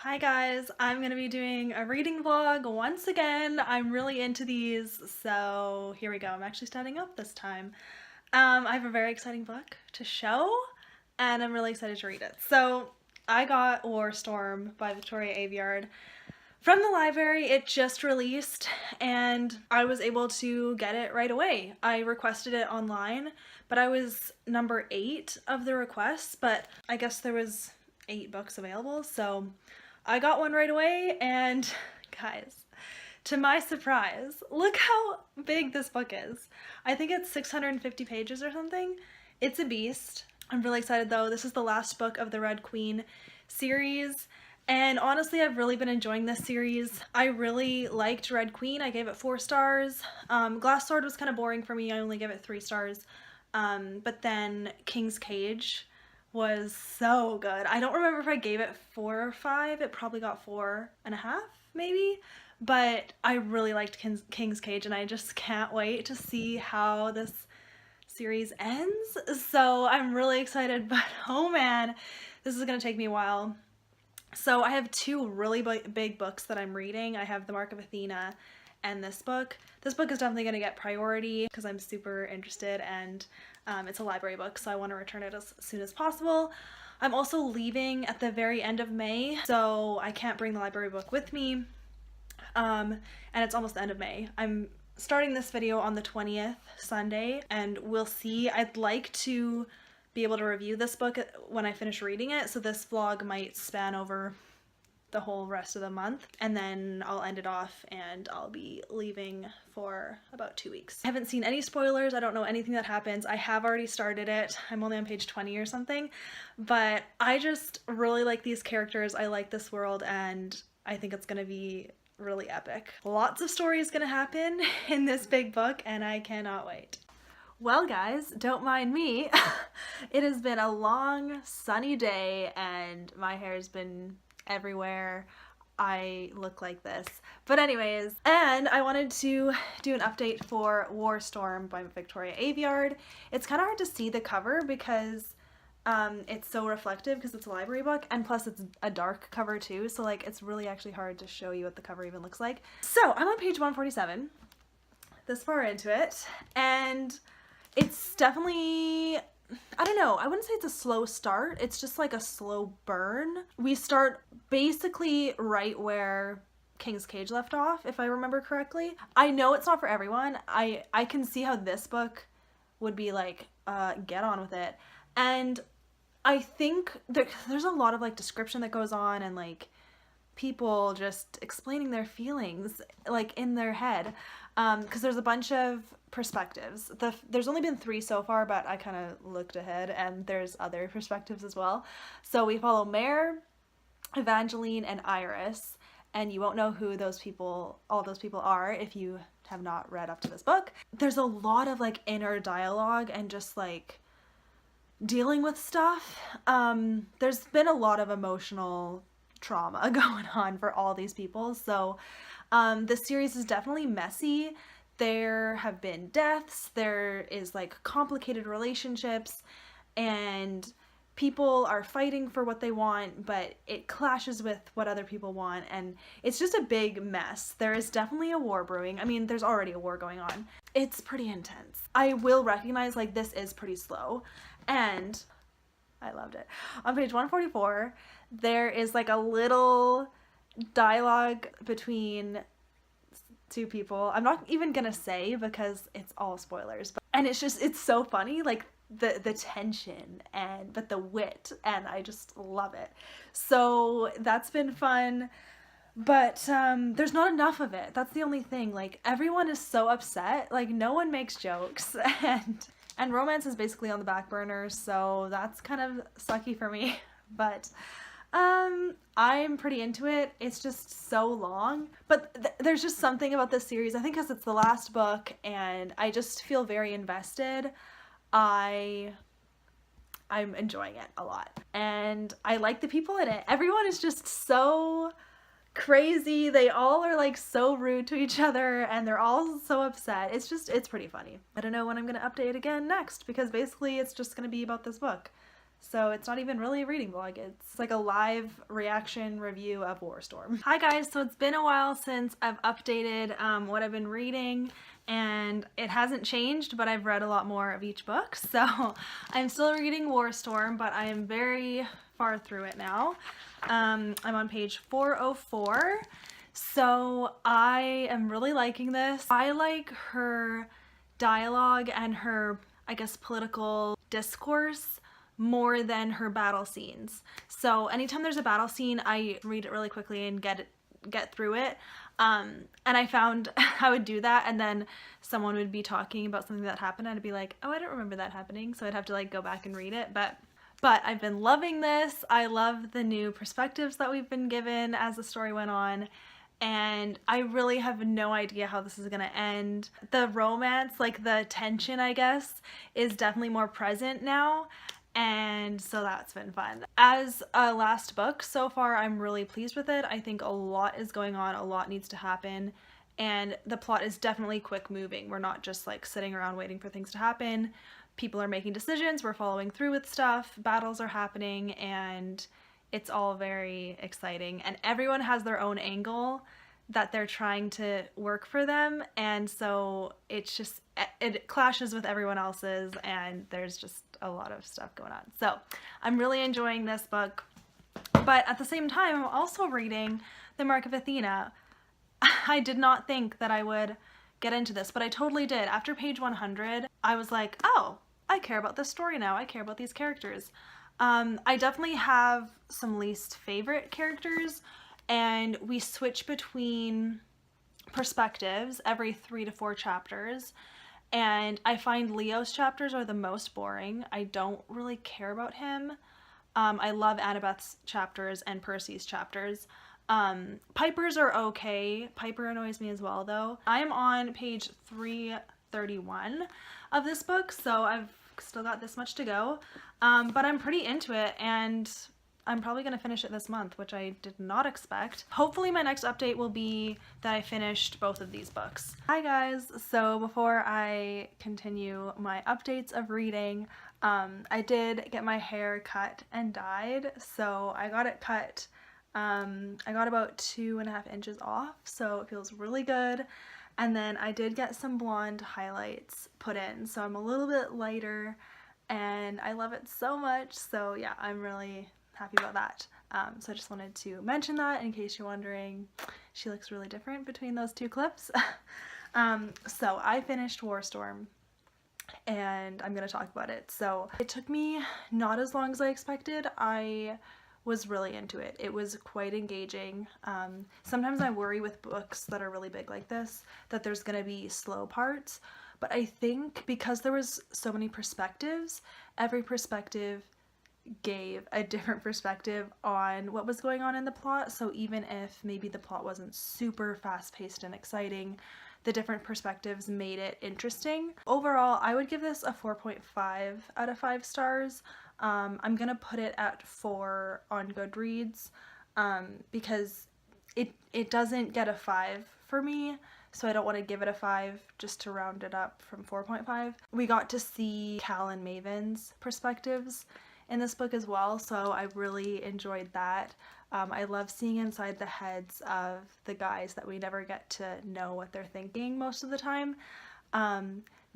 Hi guys, I'm gonna be doing a reading vlog once again. I'm really into these, so here we go. I'm actually standing up this time. I have a very exciting book to show, and I'm really excited to read it. So I got War Storm by Victoria Aveyard from the library. It just released, and I was able to get it right away. I requested it online, but I was number 8 of the requests, but I guess there was 8 books available, so I got one right away, and guys, to my surprise, look how big this book is. I think it's 650 pages or something. It's a beast. I'm really excited though. This is the last book of the Red Queen series, and honestly, I've really been enjoying this series. I really liked Red Queen. I gave it 4 stars. Glass Sword was kind of boring for me. I only gave it 3 stars. But then King's Cage was so good. I don't remember if I gave it 4 or 5. It probably got 4.5 maybe, but I really liked King's Cage, and I just can't wait to see how this series ends. So I'm really excited, but oh man, this is gonna take me a while. So I have 2 really big books that I'm reading. I have the Mark of Athena and this book. This book is definitely going to get priority because I'm super interested, and it's a library book, so I want to return it as soon as possible. I'm also leaving at the very end of May, so I can't bring the library book with me, and it's almost the end of May. I'm starting this video on the 20th, Sunday, and we'll see. I'd like to be able to review this book when I finish reading it, so this vlog might span over the whole rest of the month, and then I'll end it off and I'll be leaving for about 2 weeks. I haven't seen any spoilers. I don't know anything that happens. I have already started it. I'm only on page 20 or something, but I just really like these characters. I like this world, and I think it's gonna be really epic. Lots of stories gonna happen in this big book, and I cannot wait. Well guys, don't mind me. It has been a long sunny day and my hair's been everywhere. I look like this. But anyways, and I wanted to do an update for War Storm by Victoria Aveyard. It's kind of hard to see the cover because it's so reflective because it's a library book, and plus it's a dark cover too, so like it's really actually hard to show you what the cover even looks like. So I'm on page 147, this far into it, and it's definitely, I don't know, I wouldn't say it's a slow start, it's just like a slow burn. We start basically right where King's Cage left off, if I remember correctly. I know it's not for everyone. I can see how this book would be like, get on with it. And I think there's a lot of like description that goes on, and like people just explaining their feelings like in their head, because there's a bunch of perspectives. There's only been 3 so far, but I kind of looked ahead and there's other perspectives as well. So we follow Mare, Evangeline, and Iris, and you won't know who all those people are if you have not read up to this book. There's a lot of like inner dialogue and just like dealing with stuff. There's been a lot of emotional trauma going on for all these people, so this series is definitely messy. There have been deaths, there is like complicated relationships, and people are fighting for what they want, but it clashes with what other people want, and it's just a big mess. There is definitely a war brewing. I mean, there's already a war going on. It's pretty intense. I will recognize like this is pretty slow, and I loved it. On page 144, there is like a little dialogue between 2 people. I'm not even gonna say because it's all spoilers, and it's so funny, like the tension but the wit, and I just love it. So that's been fun, but there's not enough of it. That's the only thing. Like everyone is so upset, like no one makes jokes, and romance is basically on the back burner, so that's kind of sucky for me. But I'm pretty into it. It's just so long, but there's just something about this series, I think because it's the last book, and I just feel very invested. I'm enjoying it a lot, and I like the people in it. Everyone is just so crazy. They all are like so rude to each other, and they're all so upset. It's pretty funny. I don't know when I'm gonna update again next, because basically it's just gonna be about this book. So it's not even really a reading vlog, it's like a live reaction review of Warstorm. Hi guys, so it's been a while since I've updated what I've been reading, and it hasn't changed, but I've read a lot more of each book. So I'm still reading Warstorm, but I am very far through it now. I'm on page 404. So I am really liking this. I like her dialogue and her, I guess, political discourse more than her battle scenes. So anytime there's a battle scene, I read it really quickly and get through it. And I found I would do that, and then someone would be talking about something that happened, and I'd be like, oh, I don't remember that happening, so I'd have to like go back and read it. But I've been loving this. I love the new perspectives that we've been given as the story went on, and I really have no idea how this is gonna end. The romance, like the tension, I guess, is definitely more present now, and so that's been fun. As a last book, so far I'm really pleased with it. I think a lot is going on, a lot needs to happen, and the plot is definitely quick moving. We're not just like sitting around waiting for things to happen. People are making decisions, we're following through with stuff, battles are happening, and it's all very exciting. And everyone has their own angle that they're trying to work for them, and so it's just, it clashes with everyone else's, and there's just a lot of stuff going on. So I'm really enjoying this book, but at the same time I'm also reading the Mark of Athena. I did not think that I would get into this, but I totally did. After page 100, I was like, oh, I care about this story now. I care about these characters. I definitely have some least favorite characters, and we switch between perspectives every 3 to 4 chapters, and I find Leo's chapters are the most boring. I don't really care about him. I love Annabeth's chapters and Percy's chapters. Piper's are okay. Piper annoys me as well, though. I'm on page 331 of this book, so I've still got this much to go, but I'm pretty into it, and I'm probably going to finish it this month, which I did not expect. Hopefully my next update will be that I finished both of these books. Hi guys! So before I continue my updates of reading, I did get my hair cut and dyed. So I got it cut, I got about 2.5 inches off, so it feels really good. And then I did get some blonde highlights put in, so I'm a little bit lighter, and I love it so much. So yeah, I'm really happy about that. So I just wanted to mention that in case you're wondering. She looks really different between those two clips. So I finished Warstorm, and I'm gonna talk about it. So it took me not as long as I expected. I was really into it. It was quite engaging. Sometimes I worry with books that are really big like this that there's gonna be slow parts, but I think because there was so many perspectives, every perspective gave a different perspective on what was going on in the plot. So even if maybe the plot wasn't super fast-paced and exciting, the different perspectives made it interesting. Overall, I would give this a 4.5 out of 5 stars. I'm gonna put it at 4 on Goodreads, because it doesn't get a 5 for me, so I don't want to give it a 5 just to round it up from 4.5. We got to see Cal and Maven's perspectives in this book as well, so I really enjoyed that. I love seeing inside the heads of the guys that we never get to know what they're thinking most of the time.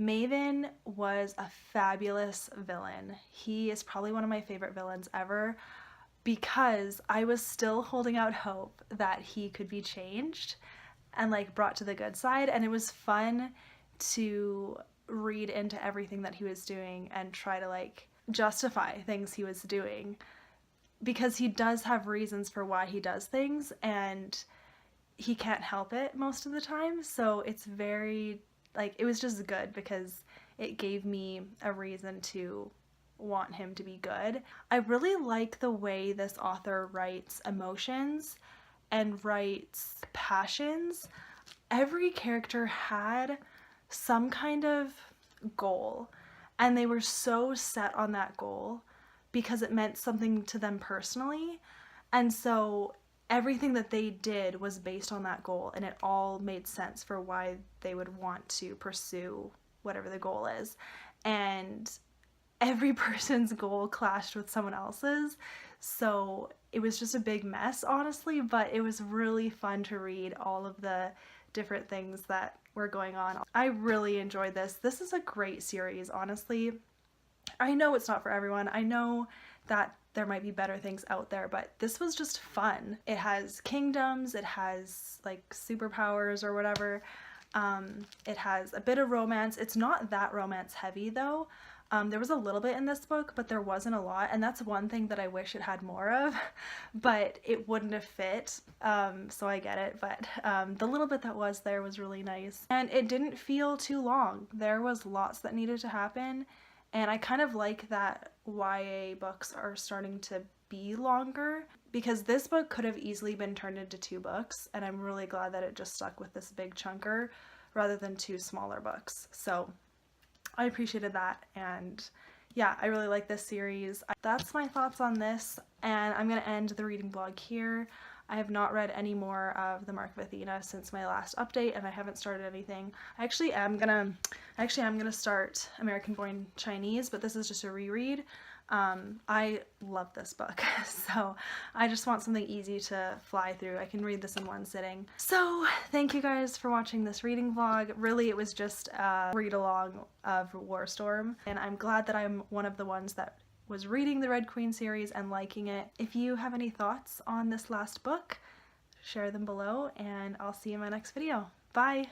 Maven was a fabulous villain. He is probably one of my favorite villains ever, because I was still holding out hope that he could be changed and like brought to the good side, and it was fun to read into everything that he was doing and try to like justify things he was doing, because he does have reasons for why he does things, and he can't help it most of the time. So it's very, like, it was just good because it gave me a reason to want him to be good. I really like the way this author writes emotions and writes passions. Every character had some kind of goal, and they were so set on that goal because it meant something to them personally, and so everything that they did was based on that goal, and it all made sense for why they would want to pursue whatever the goal is. And every person's goal clashed with someone else's. So it was just a big mess, honestly, but it was really fun to read all of the different things that were going on. I really enjoyed this. This is a great series, honestly. I know it's not for everyone. I know that there might be better things out there, but this was just fun. It has kingdoms, it has like superpowers or whatever. It has a bit of romance. It's not that romance heavy though. There was a little bit in this book, but there wasn't a lot, and that's one thing that I wish it had more of, but it wouldn't have fit, so I get it, but the little bit that was there was really nice. And it didn't feel too long. There was lots that needed to happen, and I kind of like that YA books are starting to be longer, because this book could have easily been turned into 2 books, and I'm really glad that it just stuck with this big chunker rather than 2 smaller books. So I appreciated that, and yeah, I really like this series. That's my thoughts on this, and I'm gonna end the reading vlog here. I have not read any more of the Mark of Athena since my last update, and I haven't started anything. I actually am gonna start American Born Chinese, but this is just a reread. I love this book, so I just want something easy to fly through. I can read this in one sitting. So thank you guys for watching this reading vlog. Really, it was just a read along of War Storm, and I'm glad that I'm one of the ones that was reading the Red Queen series and liking it. If you have any thoughts on this last book, share them below, and I'll see you in my next video. Bye!